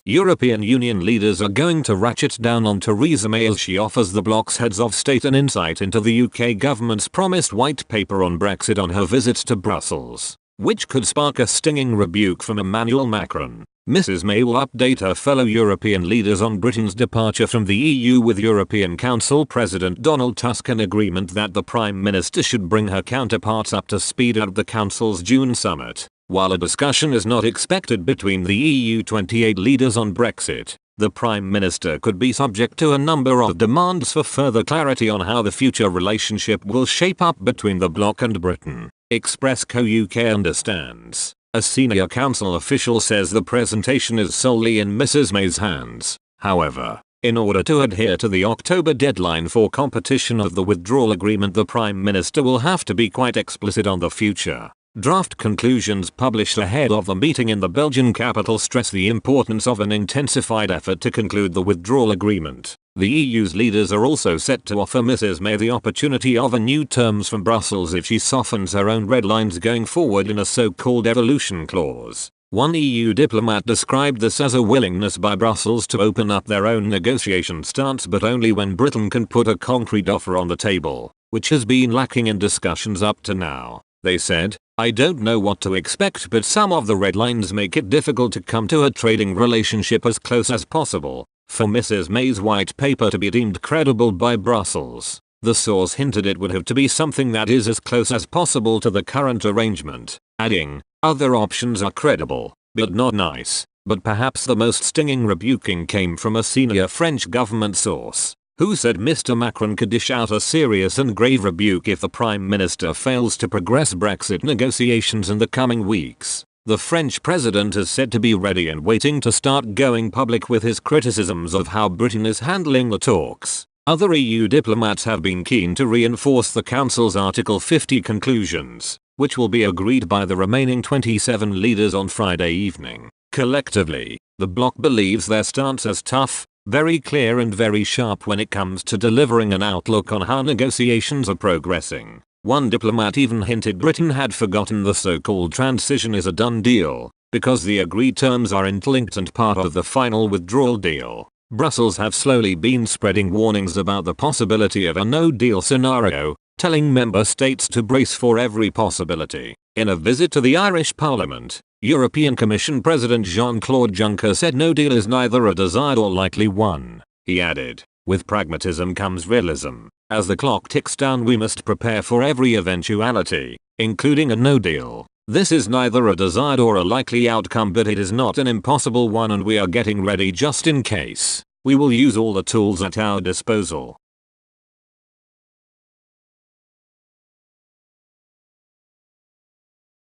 European Union leaders are going to ratchet down on Theresa May as she offers the bloc's heads of state an insight into the UK government's promised white paper on Brexit on her visit to Brussels, which could spark a stinging rebuke from Emmanuel Macron. Mrs May will update her fellow European leaders on Britain's departure from the EU, with European Council President Donald Tusk in agreement that the Prime Minister should bring her counterparts up to speed at the Council's June summit. While a discussion is not expected between the EU 28 leaders on Brexit, the Prime Minister could be subject to a number of demands for further clarity on how the future relationship will shape up between the bloc and Britain. Express Co UK understands. A senior council official says the presentation is solely in Mrs May's hands. However, in order to adhere to the October deadline for competition of the withdrawal agreement, the Prime Minister will have to be quite explicit on the future. Draft conclusions published ahead of the meeting in the Belgian capital stress the importance of an intensified effort to conclude the withdrawal agreement. The EU's leaders are also set to offer Mrs May the opportunity of a new terms from Brussels if she softens her own red lines going forward in a so-called evolution clause. One EU diplomat described this as a willingness by Brussels to open up their own negotiation stance, but only when Britain can put a concrete offer on the table, which has been lacking in discussions up to now. They said, "I don't know what to expect, but some of the red lines make it difficult to come to a trading relationship as close as possible for Mrs May's white paper to be deemed credible by Brussels." The source hinted it would have to be something that is as close as possible to the current arrangement, adding, "Other options are credible, but not nice." But perhaps the most stinging rebuking came from a senior French government source, who said Mr Macron could dish out a serious and grave rebuke if the Prime Minister fails to progress Brexit negotiations in the coming weeks. The French president is said to be ready and waiting to start going public with his criticisms of how Britain is handling the talks. Other EU diplomats have been keen to reinforce the Council's Article 50 conclusions, which will be agreed by the remaining 27 leaders on Friday evening. Collectively, the bloc believes their stance is tough, very clear and very sharp when it comes to delivering an outlook on how negotiations are progressing. One diplomat even hinted Britain had forgotten the so-called transition is a done deal, because the agreed terms are interlinked and part of the final withdrawal deal. Brussels have slowly been spreading warnings about the possibility of a no-deal scenario, telling member states to brace for every possibility. In a visit to the Irish Parliament, European Commission President Jean-Claude Juncker said no deal is neither a desired or likely one. He added, "With pragmatism comes realism. As the clock ticks down, we must prepare for every eventuality, including a no deal. This is neither a desired or a likely outcome, but it is not an impossible one, and we are getting ready just in case. We will use all the tools at our disposal."